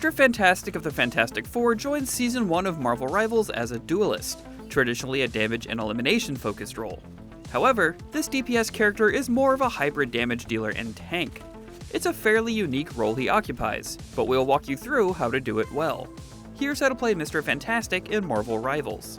Mr. Fantastic of the Fantastic Four joins Season 1 of Marvel Rivals as a duelist, traditionally a damage and elimination-focused role. However, this DPS character is more of a hybrid damage dealer and tank. It's a fairly unique role he occupies, but we'll walk you through how to do it well. Here's how to play Mr. Fantastic in Marvel Rivals.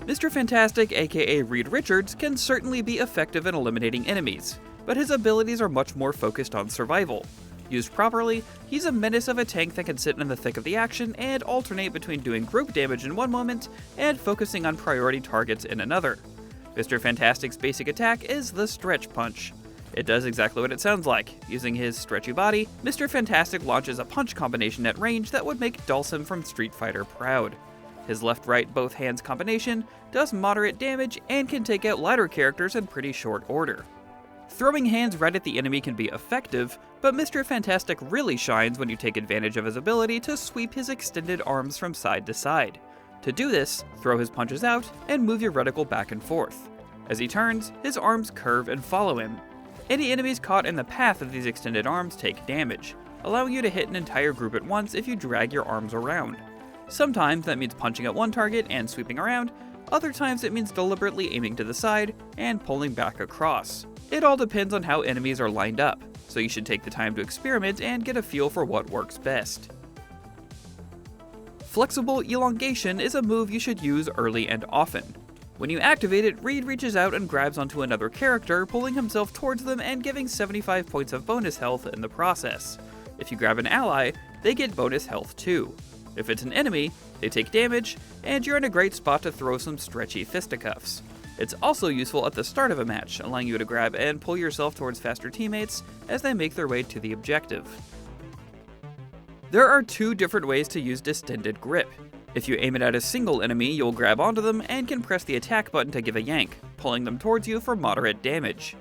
Mr. Fantastic, aka Reed Richards, can certainly be effective in eliminating enemies, but his abilities are much more focused on survival. Used properly, he's a menace of a tank that can sit in the thick of the action and alternate between doing group damage in one moment and focusing on priority targets in another. Mr. Fantastic's basic attack is the Stretch Punch. It does exactly what it sounds like. Using his stretchy body, Mr. Fantastic launches a punch combination at range that would make Dhalsim from Street Fighter proud. His left-right both hands combination does moderate damage and can take out lighter characters in pretty short order. Throwing hands right at the enemy can be effective, but Mr. Fantastic really shines when you take advantage of his ability to sweep his extended arms from side to side. To do this, throw his punches out and move your reticle back and forth. As he turns, his arms curve and follow him. Any enemies caught in the path of these extended arms take damage, allowing you to hit an entire group at once if you drag your arms around. Sometimes that means punching at one target and sweeping around, other times it means deliberately aiming to the side and pulling back across. It all depends on how enemies are lined up, so you should take the time to experiment and get a feel for what works best. Flexible Elongation is a move you should use early and often. When you activate it, Reed reaches out and grabs onto another character, pulling himself towards them and giving 75 points of bonus health in the process. If you grab an ally, they get bonus health too. If it's an enemy, they take damage, and you're in a great spot to throw some stretchy fisticuffs. It's also useful at the start of a match, allowing you to grab and pull yourself towards faster teammates as they make their way to the objective. There are two different ways to use Distended Grip. If you aim it at a single enemy, you'll grab onto them and can press the attack button to give a yank, pulling them towards you for moderate damage.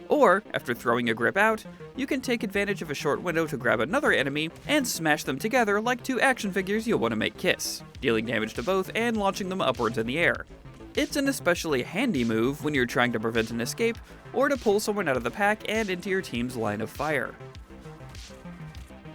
Or, after throwing a grip out, you can take advantage of a short window to grab another enemy and smash them together like two action figures you'll want to make kiss, dealing damage to both and launching them upwards in the air. It's an especially handy move when you're trying to prevent an escape or to pull someone out of the pack and into your team's line of fire.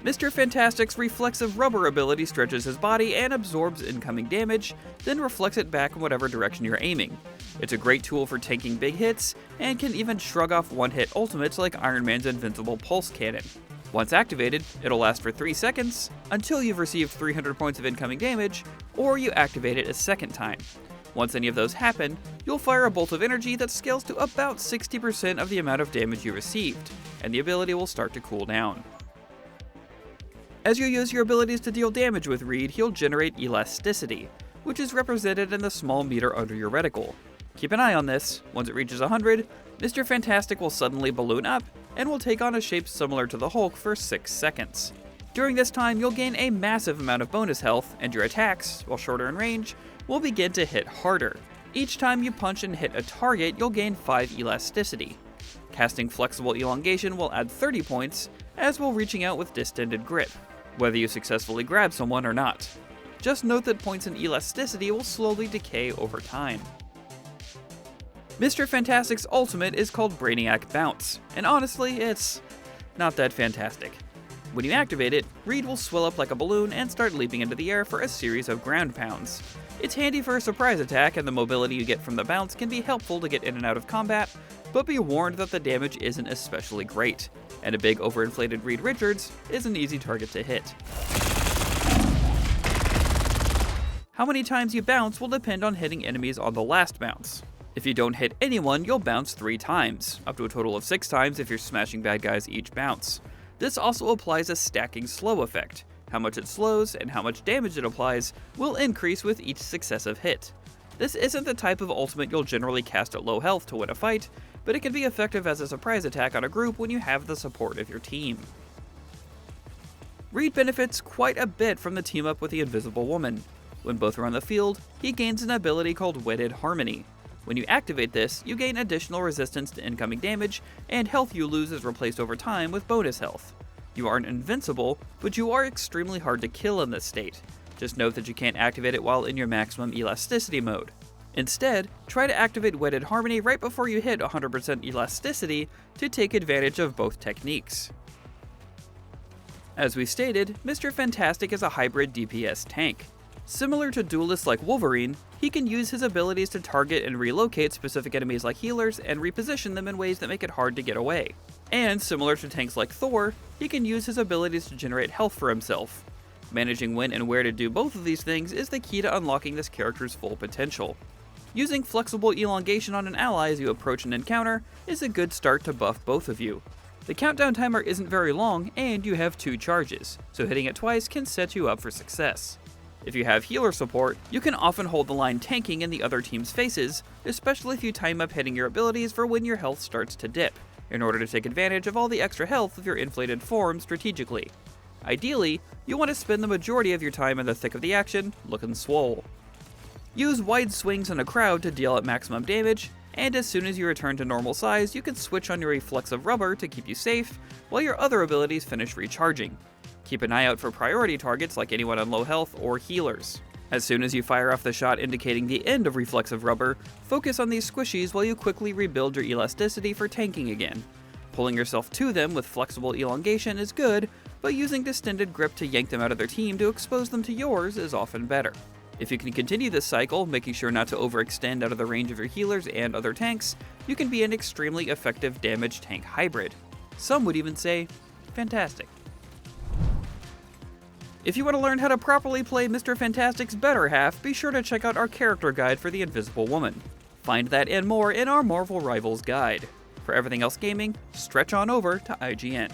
Mr. Fantastic's Reflexive Rubber ability stretches his body and absorbs incoming damage, then reflects it back in whatever direction you're aiming. It's a great tool for tanking big hits, and can even shrug off one-hit ultimates like Iron Man's invincible pulse cannon. Once activated, it'll last for 3 seconds, until you've received 300 points of incoming damage, or you activate it a second time. Once any of those happen, you'll fire a bolt of energy that scales to about 60% of the amount of damage you received, and the ability will start to cool down. As you use your abilities to deal damage with Reed, he'll generate Elasticity, which is represented in the small meter under your reticle. Keep an eye on this. Once it reaches 100, Mr. Fantastic will suddenly balloon up, and will take on a shape similar to the Hulk for 6 seconds. During this time, you'll gain a massive amount of bonus health, and your attacks, while shorter in range, will begin to hit harder. Each time you punch and hit a target, you'll gain 5 Elasticity. Casting Flexible Elongation will add 30 points, as will reaching out with Distended Grip, whether you successfully grab someone or not. Just note that points in Elasticity will slowly decay over time. Mr. Fantastic's ultimate is called Brainiac Bounce, and honestly, it's not that fantastic. When you activate it, Reed will swell up like a balloon and start leaping into the air for a series of ground pounds. It's handy for a surprise attack, and the mobility you get from the bounce can be helpful to get in and out of combat, but be warned that the damage isn't especially great, and a big overinflated Reed Richards is an easy target to hit. How many times you bounce will depend on hitting enemies on the last bounce. If you don't hit anyone, you'll bounce 3 times, up to a total of 6 times if you're smashing bad guys each bounce. This also applies a stacking slow effect. How much it slows and how much damage it applies will increase with each successive hit. This isn't the type of ultimate you'll generally cast at low health to win a fight, but it can be effective as a surprise attack on a group when you have the support of your team. Reed benefits quite a bit from the team up with the Invisible Woman. When both are on the field, he gains an ability called Wedded Harmony. When you activate this, you gain additional resistance to incoming damage, and health you lose is replaced over time with bonus health. You aren't invincible, but you are extremely hard to kill in this state. Just note that you can't activate it while in your maximum elasticity mode. Instead, try to activate Wedded Harmony right before you hit 100% Elasticity to take advantage of both techniques. As we stated, Mr. Fantastic is a hybrid DPS tank. Similar to duelists like Wolverine, he can use his abilities to target and relocate specific enemies like healers and reposition them in ways that make it hard to get away. And similar to tanks like Thor, he can use his abilities to generate health for himself. Managing when and where to do both of these things is the key to unlocking this character's full potential. Using flexible elongation on an ally as you approach an encounter is a good start to buff both of you. The countdown timer isn't very long and you have 2 charges, so hitting it twice can set you up for success. If you have healer support, you can often hold the line tanking in the other team's faces, especially if you time up hitting your abilities for when your health starts to dip, in order to take advantage of all the extra health of your inflated form strategically. Ideally, you want to spend the majority of your time in the thick of the action, looking swole. Use wide swings in a crowd to deal at maximum damage, and as soon as you return to normal size, you can switch on your Reflexive Rubber to keep you safe, while your other abilities finish recharging. Keep an eye out for priority targets like anyone on low health or healers. As soon as you fire off the shot indicating the end of Reflexive Rubber, focus on these squishies while you quickly rebuild your elasticity for tanking again. Pulling yourself to them with flexible elongation is good, but using Distended Grip to yank them out of their team to expose them to yours is often better. If you can continue this cycle, making sure not to overextend out of the range of your healers and other tanks, you can be an extremely effective damage tank hybrid. Some would even say, fantastic. If you want to learn how to properly play Mr. Fantastic's better half, be sure to check out our character guide for the Invisible Woman. Find that and more in our Marvel Rivals guide. For everything else gaming, stretch on over to IGN.